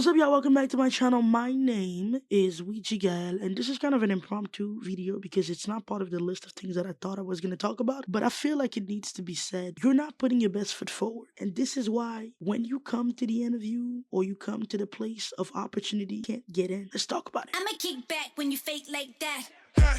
What's up, y'all? Welcome back to my channel. My name is Widj-Gaëlle, and this is kind of an impromptu video because it's not part of the list of things that I thought I was going to talk about, but I feel like it needs to be said. You're not putting your best foot forward, and this is why when you come to the interview or you come to the place of opportunity, you can't get in. Let's talk about it. I'ma kick back when you fake like that. I'ma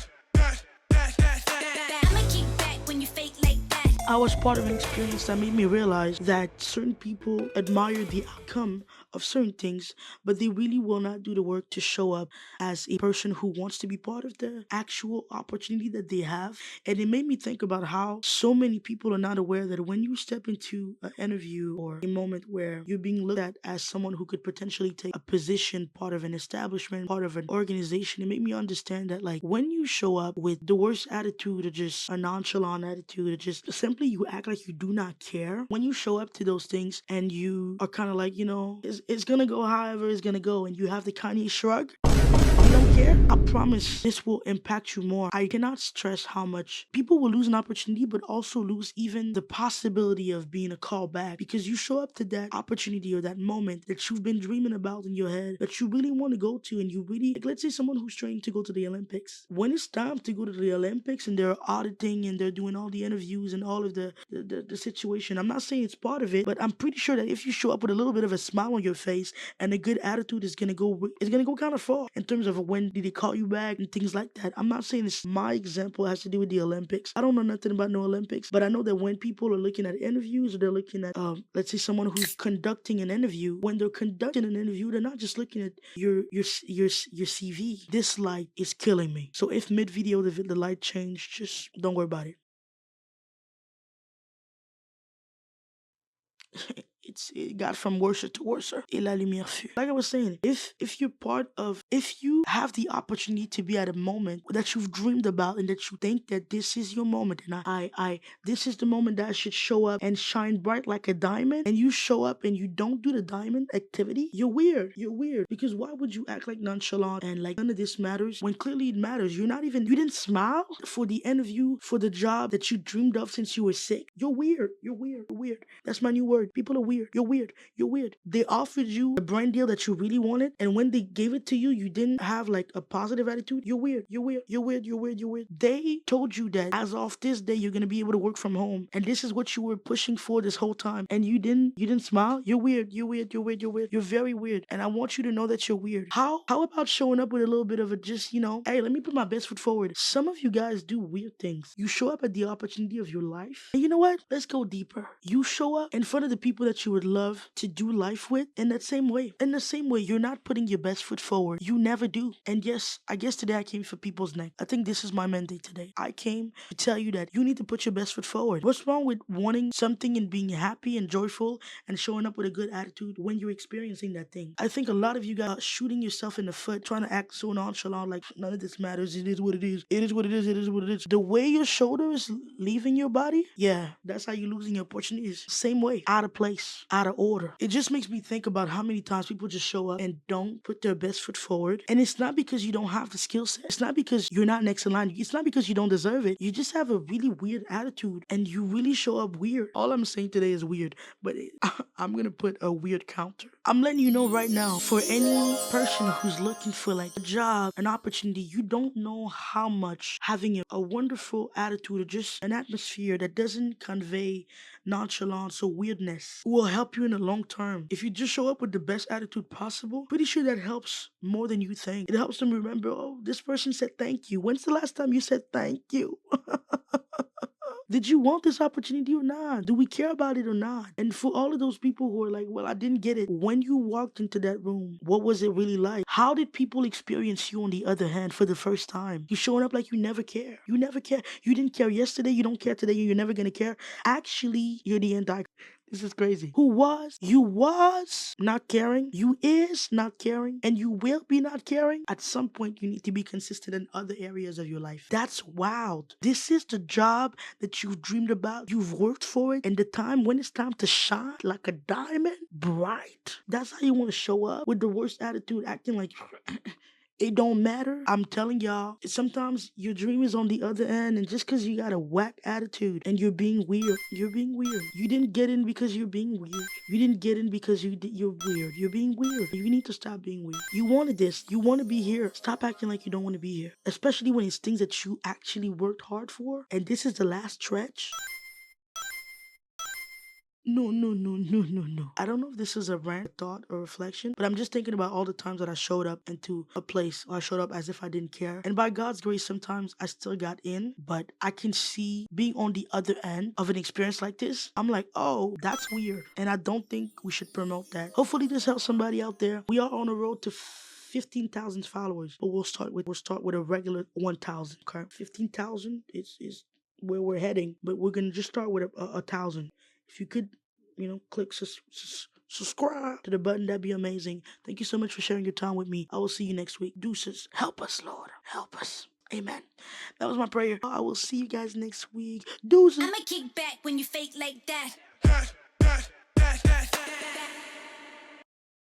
kick back when you fake like that. I was part of an experience that made me realize that certain people admire the outcome of certain things, but they really will not do the work to show up as a person who wants to be part of the actual opportunity that they have. And it made me think about how so many people are not aware that when you step into an interview or a moment where you're being looked at as someone who could potentially take a position, part of an establishment, part of an organization, it made me understand that, like, when you show up with the worst attitude or just a nonchalant attitude or just simply you act like you do not care, when you show up to those things and you are kind of like, it's gonna go however it's gonna go, and you have the Kanye shrug, you don't care, I promise this will impact you more. I cannot stress how much people will lose an opportunity, but also lose even the possibility of being a callback, because you show up to that opportunity or that moment that you've been dreaming about in your head that you really want to go to, and you really, like, let's say someone who's training to go to the Olympics. When it's time to go to the Olympics and they're auditing and they're doing all the interviews and all of the situation, I'm not saying it's part of it, but I'm pretty sure that if you show up with a little bit of a smile on your face and a good attitude, is gonna go kind of far in terms of when did they call you back and things like that. I'm not saying this. My example has to do with the Olympics. I don't know nothing about no Olympics, but I know that when people are looking at interviews or they're looking at let's say someone who's conducting an interview, when they're conducting an interview, they're not just looking at your CV. This light is killing me. So if mid video the light changed, just don't worry about it. It got from worse to worse. Et la lumière fut. Like I was saying, if you have the opportunity to be at a moment that you've dreamed about and that you think that this is your moment, and this is the moment that I should show up and shine bright like a diamond, and you show up and you don't do the diamond activity, you're weird. You're weird. Because why would you act like nonchalant and like none of this matters when clearly it matters? You didn't smile for the interview for the job that you dreamed of since you were sick. You're weird. You're weird. You're weird. That's my new word. People are weird. You're weird. You're weird. They offered you a brand deal that you really wanted, and when they gave it to you, you didn't have like a positive attitude. You're weird. You're weird. You're weird. You're weird. You're weird. They told you that as of this day you're gonna be able to work from home, and this is what you were pushing for this whole time, and you didn't smile. You're weird. You're weird. You're weird. You're weird. You're very weird, and I want you to know that you're weird. How about showing up with a little bit of a just, hey, let me put my best foot forward. Some of you guys do weird things. You show up at the opportunity of your life, and you know what? Let's go deeper. You show up in front of the people that you would love to do life with in that same way. In the same way, you're not putting your best foot forward. You never do. And yes, I guess today I came for people's neck. I think this is my mandate today. I came to tell you that you need to put your best foot forward. What's wrong with wanting something and being happy and joyful and showing up with a good attitude when you're experiencing that thing? I think a lot of you guys are shooting yourself in the foot, trying to act so nonchalant, like none of this matters. It is what it is. It is what it is. It is what it is. The way your shoulder is leaving your body, yeah, that's how you're losing your opportunities. Same way. Out of place. Out of order. It just makes me think about how many times people just show up and don't put their best foot forward. And it's not because you don't have the skill set. It's not because you're not next in line. It's not because you don't deserve it. You just have a really weird attitude and you really show up weird. All I'm saying today is weird, but I'm gonna put a weird counter. I'm letting you know right now, for any person who's looking for like a job, an opportunity, you don't know how much having a wonderful attitude or just an atmosphere that doesn't convey nonchalance or weirdness will help you in the long term. If you just show up with the best attitude possible, pretty sure that helps more than you think. It helps them remember, oh, this person said thank you. When's the last time you said thank you? Did you want this opportunity or not? Do we care about it or not? And for all of those people who are like, well, I didn't get it. When you walked into that room, what was it really like? How did people experience you on the other hand for the first time? You showing up like you never care. You never care. You didn't care yesterday. You don't care today. You're never going to care. Actually, you're the anti. This is crazy. You was not caring, you is not caring, and you will be not caring. At some point, you need to be consistent in other areas of your life. That's wild. This is the job that you've dreamed about. You've worked for it, and the time when it's time to shine like a diamond, bright. That's how you want to show up, with the worst attitude, acting like It don't matter. I'm telling y'all, sometimes your dream is on the other end, and just because you got a whack attitude and you're being weird, you're being weird. You didn't get in because you're being weird. You didn't get in because you're weird. You're being weird. You need to stop being weird. You wanted this. You want to be here. Stop acting like you don't want to be here. Especially when it's things that you actually worked hard for, and this is the last stretch. No, no, no, no, no, no. I don't know if this is a rant, thought, or reflection, but I'm just thinking about all the times that I showed up into a place, or I showed up as if I didn't care. And by God's grace, sometimes I still got in, but I can see being on the other end of an experience like this. I'm like, oh, that's weird. And I don't think we should promote that. Hopefully this helps somebody out there. We are on the road to 15,000 followers, but we'll start with a regular 1,000. Okay, 15,000 is where we're heading, but we're gonna just start with a 1,000. If you could, click subscribe to the button, that'd be amazing. Thank you so much for sharing your time with me. I will see you next week. Deuces. Help us, Lord. Help us. Amen. That was my prayer. I will see you guys next week. Deuces. I'ma kick back when you fake like that.